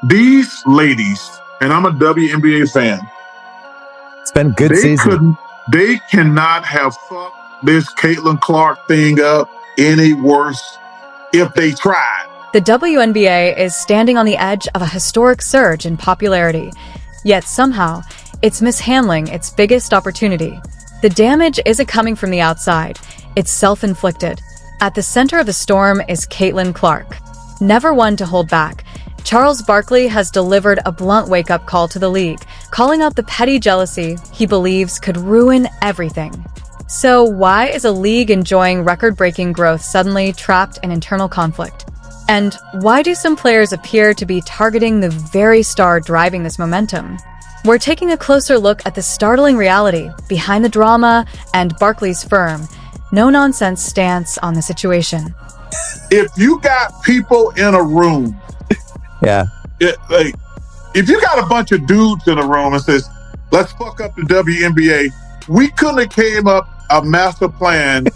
These ladies, and I'm a WNBA fan, it's been a good season. They cannot have fucked this Caitlin Clark thing up any worse if they tried. The WNBA is standing on the edge of a historic surge in popularity, yet somehow it's mishandling its biggest opportunity. The damage isn't coming from the outside, it's self-inflicted. At the center of the storm is Caitlin Clark. Never one to hold back, Charles Barkley has delivered a blunt wake-up call to the league, calling out the petty jealousy he believes could ruin everything. So why is a league enjoying record-breaking growth suddenly trapped in internal conflict? And why do some players appear to be targeting the very star driving this momentum? We're taking a closer look at the startling reality behind the drama and Barkley's firm, no-nonsense stance on the situation. If you got people in a room, if you got a bunch of dudes in a room and says, let's fuck up the WNBA, we couldn't have came up a master plan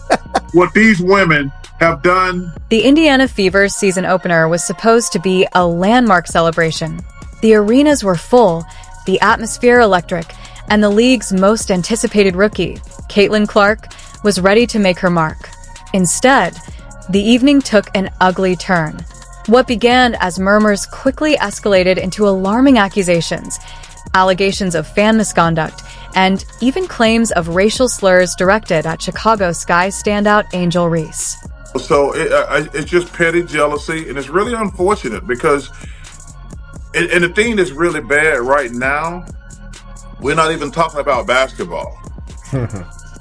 what these women have done. The Indiana Fever's season opener was supposed to be a landmark celebration. The arenas were full, the atmosphere electric, and the league's most anticipated rookie, Caitlin Clark, was ready to make her mark. Instead, the evening took an ugly turn. What began as murmurs quickly escalated into alarming accusations, allegations of fan misconduct, and even claims of racial slurs directed at Chicago Sky standout Angel Reese. So it's just petty jealousy, and it's really unfortunate because, and the thing that's really bad right now, we're not even talking about basketball.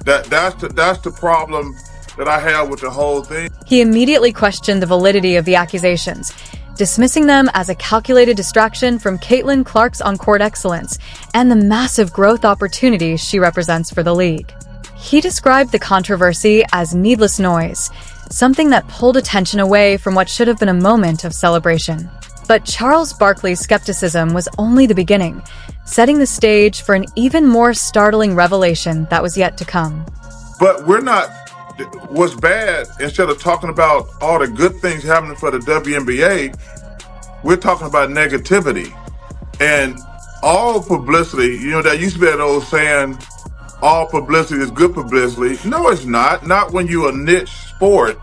That's the problem that I have with the whole thing. He immediately questioned the validity of the accusations, dismissing them as a calculated distraction from Caitlin Clark's on-court excellence and the massive growth opportunities she represents for the league. He described the controversy as needless noise, something that pulled attention away from what should have been a moment of celebration. But Charles Barkley's skepticism was only the beginning, setting the stage for an even more startling revelation that was yet to come. But what's bad, instead of talking about all the good things happening for the WNBA, we're talking about negativity. And all publicity, that used to be an old saying, all publicity is good publicity. No, it's not. Not when you're a niche sport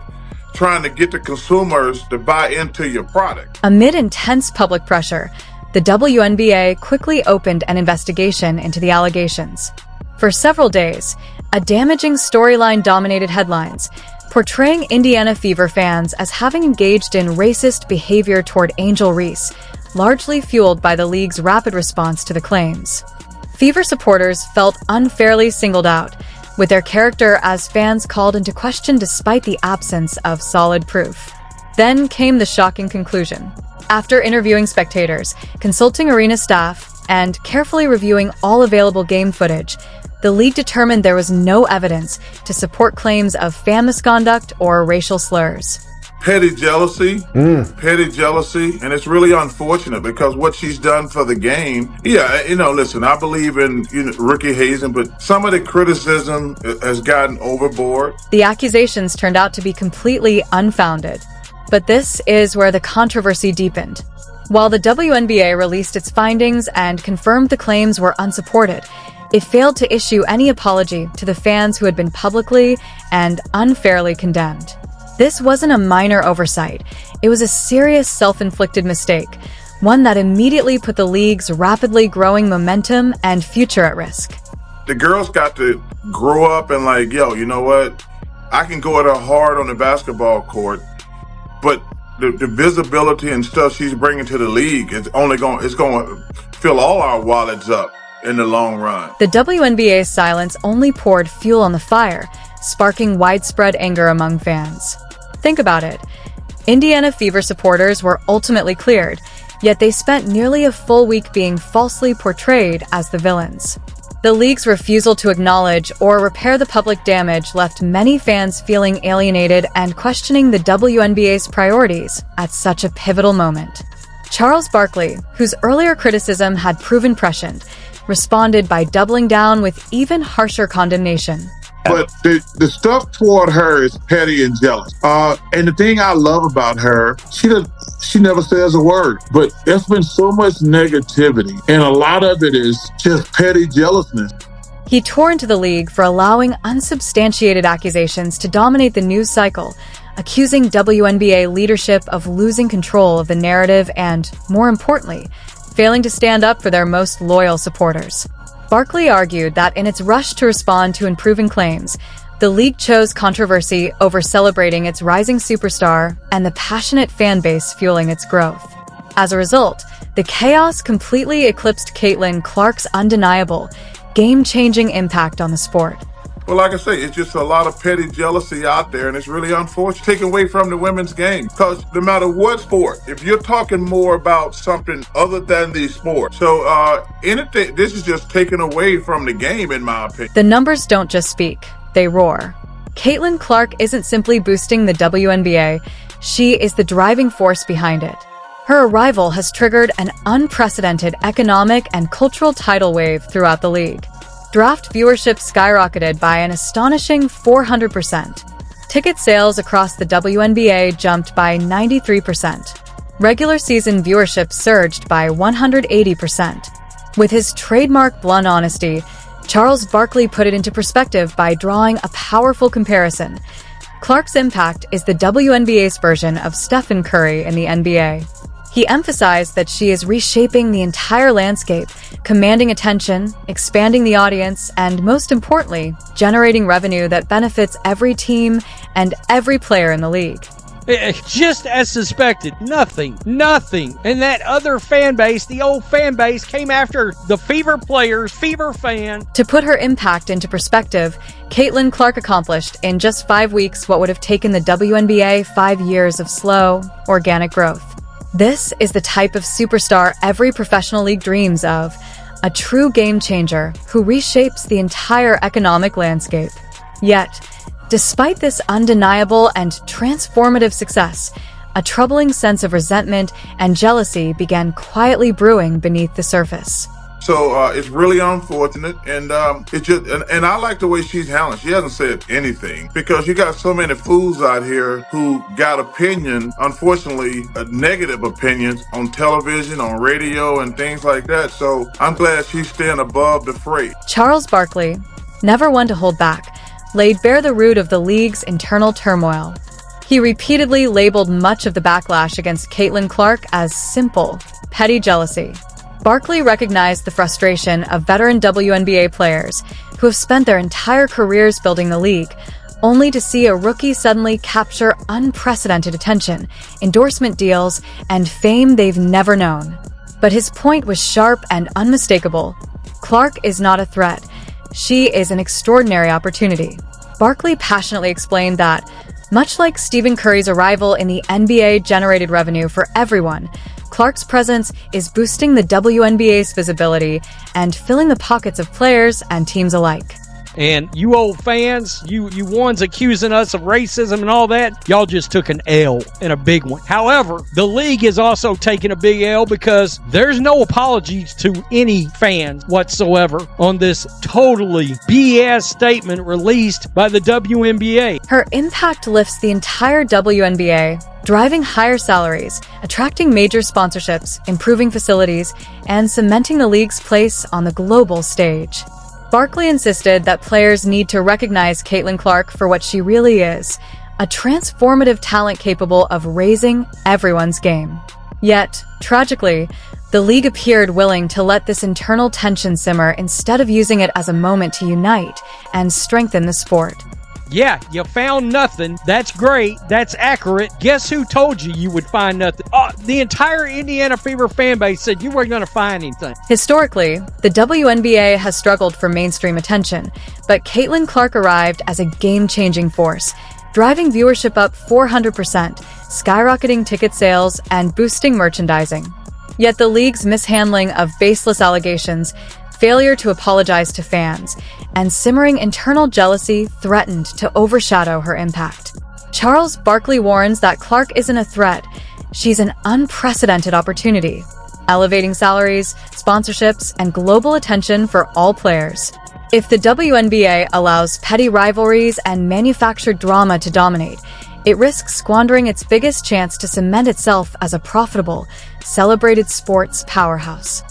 trying to get the consumers to buy into your product. Amid intense public pressure, the WNBA quickly opened an investigation into the allegations. For several days, a damaging storyline dominated headlines, portraying Indiana Fever fans as having engaged in racist behavior toward Angel Reese, largely fueled by the league's rapid response to the claims. Fever supporters felt unfairly singled out, with their character as fans called into question despite the absence of solid proof. Then came the shocking conclusion. After interviewing spectators, consulting arena staff, and carefully reviewing all available game footage, the league determined there was no evidence to support claims of fan misconduct or racial slurs. Petty jealousy, and it's really unfortunate because what she's done for the game, listen, I believe in rookie hazing, but some of the criticism has gotten overboard. The accusations turned out to be completely unfounded. But this is where the controversy deepened. While the WNBA released its findings and confirmed the claims were unsupported, it failed to issue any apology to the fans who had been publicly and unfairly condemned. This wasn't a minor oversight. It was a serious self-inflicted mistake, one that immediately put the league's rapidly growing momentum and future at risk. The girls got to grow up and you know what? I can go at her hard on the basketball court, but the visibility and stuff she's bringing to the league is going to fill all our wallets up in the long run. The WNBA's silence only poured fuel on the fire, sparking widespread anger among fans. Think about it. Indiana Fever supporters were ultimately cleared, yet they spent nearly a full week being falsely portrayed as the villains. The league's refusal to acknowledge or repair the public damage left many fans feeling alienated and questioning the WNBA's priorities at such a pivotal moment. Charles Barkley, whose earlier criticism had proven prescient, responded by doubling down with even harsher condemnation. But the stuff toward her is petty and jealous. And the thing I love about her, she never says a word. But there's been so much negativity, and a lot of it is just petty jealousness. He tore into the league for allowing unsubstantiated accusations to dominate the news cycle, accusing WNBA leadership of losing control of the narrative and, more importantly, failing to stand up for their most loyal supporters. Barkley argued that in its rush to respond to improving claims, the league chose controversy over celebrating its rising superstar and the passionate fan base fueling its growth. As a result, the chaos completely eclipsed Caitlin Clark's undeniable, game-changing impact on the sport. Well, like I say, it's just a lot of petty jealousy out there, and it's really unfortunate, taken away from the women's game. Because no matter what sport, if you're talking more about something other than the sport, so anything, this is just taken away from the game, in my opinion. The numbers don't just speak, they roar. Caitlin Clark isn't simply boosting the WNBA, she is the driving force behind it. Her arrival has triggered an unprecedented economic and cultural tidal wave throughout the league. Draft viewership skyrocketed by an astonishing 400%. Ticket sales across the WNBA jumped by 93%. Regular season viewership surged by 180%. With his trademark blunt honesty, Charles Barkley put it into perspective by drawing a powerful comparison. Clark's impact is the WNBA's version of Stephen Curry in the NBA. He emphasized that she is reshaping the entire landscape, commanding attention, expanding the audience, and most importantly, generating revenue that benefits every team and every player in the league. Just as suspected, nothing. And that other fan base, the old fan base, came after the Fever players, Fever fan. To put her impact into perspective, Caitlin Clark accomplished in just 5 weeks what would have taken the WNBA 5 years of slow, organic growth. This is the type of superstar every professional league dreams of, a true game changer who reshapes the entire economic landscape. Yet, despite this undeniable and transformative success, a troubling sense of resentment and jealousy began quietly brewing beneath the surface. So it's really unfortunate, and it's just, and I like the way she's handling. She hasn't said anything because you got so many fools out here who got opinions, unfortunately, negative opinions on television, on radio, and things like that. So I'm glad she's staying above the fray. Charles Barkley, never one to hold back, laid bare the root of the league's internal turmoil. He repeatedly labeled much of the backlash against Caitlin Clark as simple, petty jealousy. Barkley recognized the frustration of veteran WNBA players who have spent their entire careers building the league, only to see a rookie suddenly capture unprecedented attention, endorsement deals, and fame they've never known. But his point was sharp and unmistakable. Clark is not a threat. She is an extraordinary opportunity. Barkley passionately explained that, much like Stephen Curry's arrival in the NBA generated revenue for everyone, Clark's presence is boosting the WNBA's visibility and filling the pockets of players and teams alike. And you old fans, you ones accusing us of racism and all that, y'all just took an L, and a big one. However, the league is also taking a big L because there's no apologies to any fans whatsoever on this totally BS statement released by the WNBA. Her impact lifts the entire WNBA, driving higher salaries, attracting major sponsorships, improving facilities, and cementing the league's place on the global stage. Barkley insisted that players need to recognize Caitlin Clark for what she really is, a transformative talent capable of raising everyone's game. Yet, tragically, the league appeared willing to let this internal tension simmer instead of using it as a moment to unite and strengthen the sport. Yeah, you found nothing. That's great. That's accurate. Guess who told you you would find nothing? The entire Indiana Fever fan base said you weren't going to find anything. Historically, the WNBA has struggled for mainstream attention, but Caitlin Clark arrived as a game-changing force, driving viewership up 400%, skyrocketing ticket sales, and boosting merchandising. Yet the league's mishandling of baseless allegations, failure to apologize to fans, and simmering internal jealousy threatened to overshadow her impact. Charles Barkley warns that Clark isn't a threat, she's an unprecedented opportunity, elevating salaries, sponsorships, and global attention for all players. If the WNBA allows petty rivalries and manufactured drama to dominate, it risks squandering its biggest chance to cement itself as a profitable, celebrated sports powerhouse.